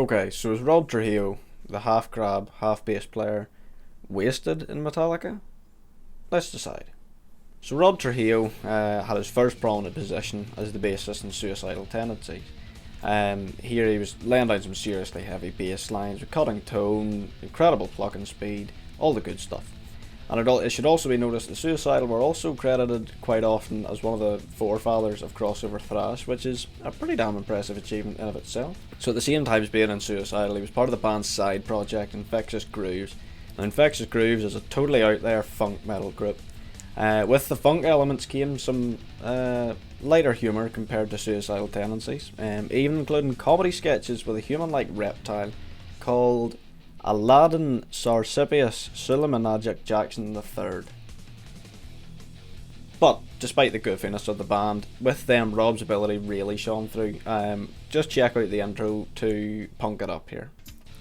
Okay, so is Rob Trujillo, the half crab, half bass player, wasted in Metallica? Let's decide. So Rob Trujillo had his first prominent position as the bassist in Suicidal Tendencies. Here he was laying down some seriously heavy bass lines with cutting tone, incredible plucking speed, all the good stuff. And it should also be noticed that Suicidal were also credited quite often as one of the forefathers of crossover thrash, which is a pretty damn impressive achievement in of itself. So at the same time as being in Suicidal, he was part of the band's side project, Infectious Grooves. And Infectious Grooves is a totally out there funk metal group. With the funk elements came some lighter humour compared to Suicidal Tendencies, even including comedy sketches with a human-like reptile called Aladdin Sarsipius Suleimanagic Jackson III. But despite the goofiness of the band, with them Rob's ability really shone through. Just check out the intro to Punk It Up here.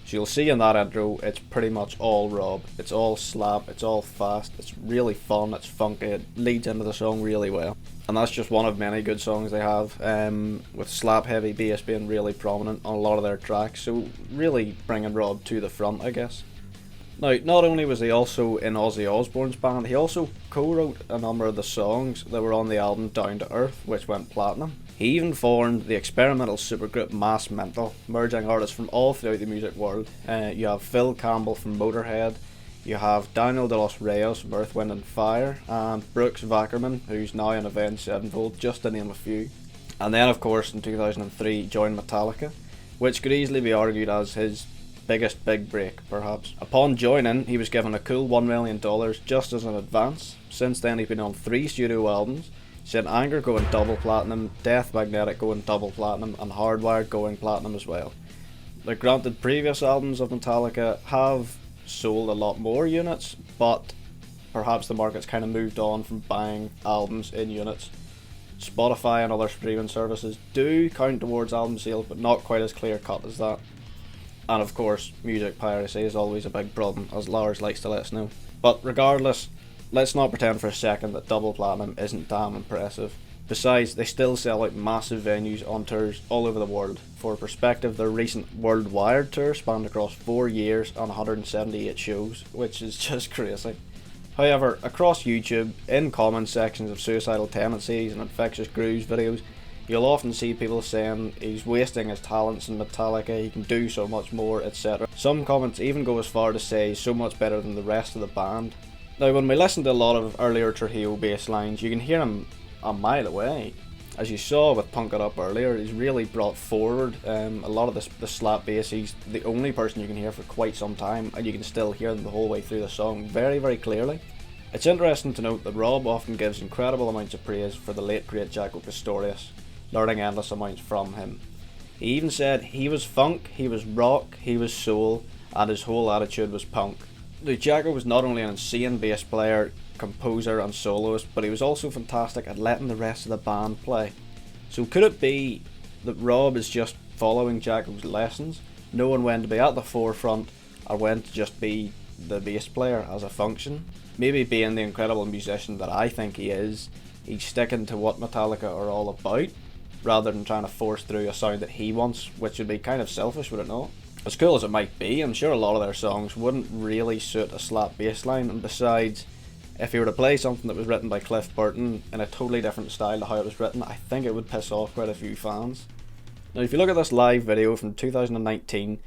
So you'll see in that intro, it's pretty much all Rob. It's all slap, it's all fast, it's really fun, it's funky, it leads into the song really well. And that's just one of many good songs they have, with slap heavy bass being really prominent on a lot of their tracks, so really bringing Rob to the front, I guess. Now, not only was he also in Ozzy Osbourne's band, he also co-wrote a number of the songs that were on the album Down to Earth, which went platinum. He even formed the experimental supergroup Mass Mental, merging artists from all throughout the music world. You have Phil Campbell from Motorhead, you have Daniel De Los Rios from Earth, Wind and Fire, and Brooks Vackerman, who's now in Avenged Sevenfold, just to name a few. And then, of course, in 2003, joined Metallica, which could easily be argued as his biggest big break, perhaps. Upon joining, he was given a cool $1 million just as an advance. Since then, he's been on 3 studio albums, St. Anger going double platinum, Death Magnetic going double platinum, and Hardwired going platinum as well. Now, granted, previous albums of Metallica have sold a lot more units, but perhaps the market's kind of moved on from buying albums in units. Spotify and other streaming services do count towards album sales, but not quite as clear cut as that. And of course, music piracy is always a big problem, as Lars likes to let us know. But regardless, let's not pretend for a second that double platinum isn't damn impressive. Besides, they still sell out massive venues on tours all over the world. For perspective, their recent Worldwide tour spanned across 4 years on 178 shows, which is just crazy. However, across YouTube, in comment sections of Suicidal Tendencies and Infectious Grooves videos, you'll often see people saying he's wasting his talents in Metallica, he can do so much more, etc. Some comments even go as far to say he's so much better than the rest of the band. Now, when we listen to a lot of earlier Trujillo bass lines, you can hear him a mile away. As you saw with Punk It Up earlier, he's really brought forward a lot of the slap bass. He's the only person you can hear for quite some time, and you can still hear them the whole way through the song very, very clearly. It's interesting to note that Rob often gives incredible amounts of praise for the late great Jaco Pastorius, learning endless amounts from him. He even said he was funk, he was rock, he was soul, and his whole attitude was punk. Now, Jaco was not only an insane bass player, composer and soloist, but he was also fantastic at letting the rest of the band play. So could it be that Rob is just following Jaco's lessons, knowing when to be at the forefront or when to just be the bass player as a function? Maybe being the incredible musician that I think he is, he's sticking to what Metallica are all about, rather than trying to force through a sound that he wants, which would be kind of selfish, would it not? As cool as it might be, I'm sure a lot of their songs wouldn't really suit a slap bass line, and besides, if he were to play something that was written by Cliff Burton in a totally different style to how it was written, I think it would piss off quite a few fans. Now, if you look at this live video from 2019,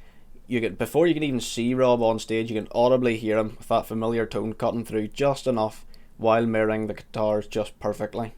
before you can even see Rob on stage, you can audibly hear him with that familiar tone cutting through just enough while mirroring the guitars just perfectly.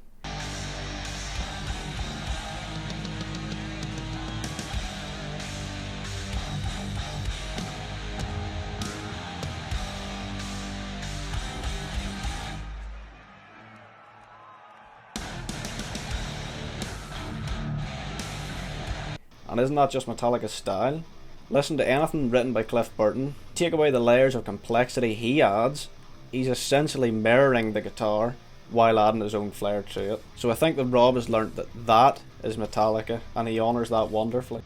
And isn't that just Metallica's style? Listen to anything written by Cliff Burton, take away the layers of complexity he adds, he's essentially mirroring the guitar while adding his own flair to it. So I think that Rob has learnt that that is Metallica, and he honours that wonderfully.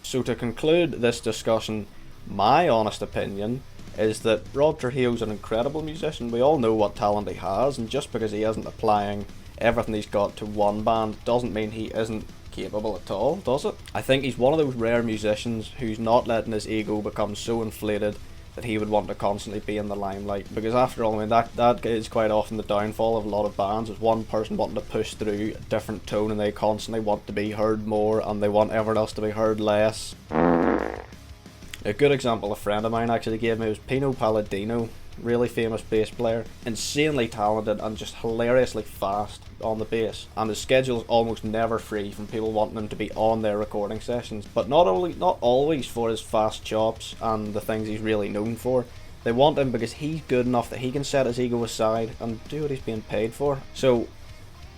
So to conclude this discussion, my honest opinion is that Rob Trujillo's an incredible musician. We all know what talent he has, and just because he isn't applying everything he's got to one band doesn't mean he isn't capable at all, does it? I think he's one of those rare musicians who's not letting his ego become so inflated that he would want to constantly be in the limelight, because after all, I mean, that is quite often the downfall of a lot of bands, is one person wanting to push through a different tone and they constantly want to be heard more and they want everyone else to be heard less. A good example a friend of mine actually gave me was Pino Palladino, really famous bass player, insanely talented and just hilariously fast on the bass, and his schedule is almost never free from people wanting him to be on their recording sessions, but not always for his fast chops and the things he's really known for. They want him because he's good enough that he can set his ego aside and do what he's being paid for. So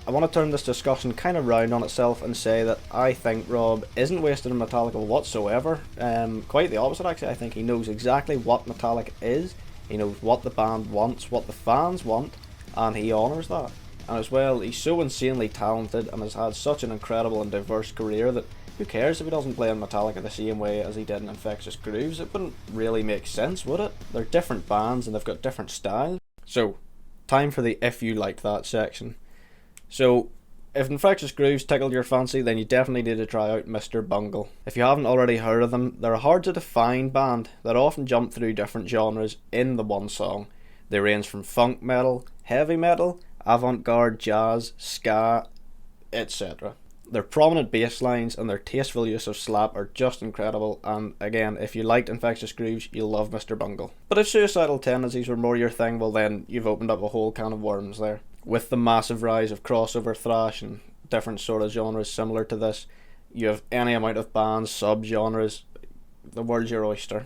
I want to turn this discussion kind of round on itself and say that I think Rob isn't wasted in Metallica whatsoever. Quite the opposite, actually. I think he knows exactly what Metallica is. He knows what the band wants, what the fans want, and he honours that. And as well, he's so insanely talented and has had such an incredible and diverse career that who cares if he doesn't play in Metallica the same way as he did in Infectious Grooves? It wouldn't really make sense, would it? They're different bands and they've got different styles. So, time for the if you liked that section. So, if Infectious Grooves tickled your fancy, then you definitely need to try out Mr. Bungle. If you haven't already heard of them, they're a hard to define band that often jump through different genres in the one song. They range from funk metal, heavy metal, avant-garde jazz, ska, etc. Their prominent bass lines and their tasteful use of slap are just incredible, and again, if you liked Infectious Grooves, you'll love Mr. Bungle. But if suicidal tendencies were more your thing, well then, you've opened up a whole can of worms there. With the massive rise of crossover thrash and different sort of genres similar to this, you have any amount of bands, sub-genres, the world's your oyster.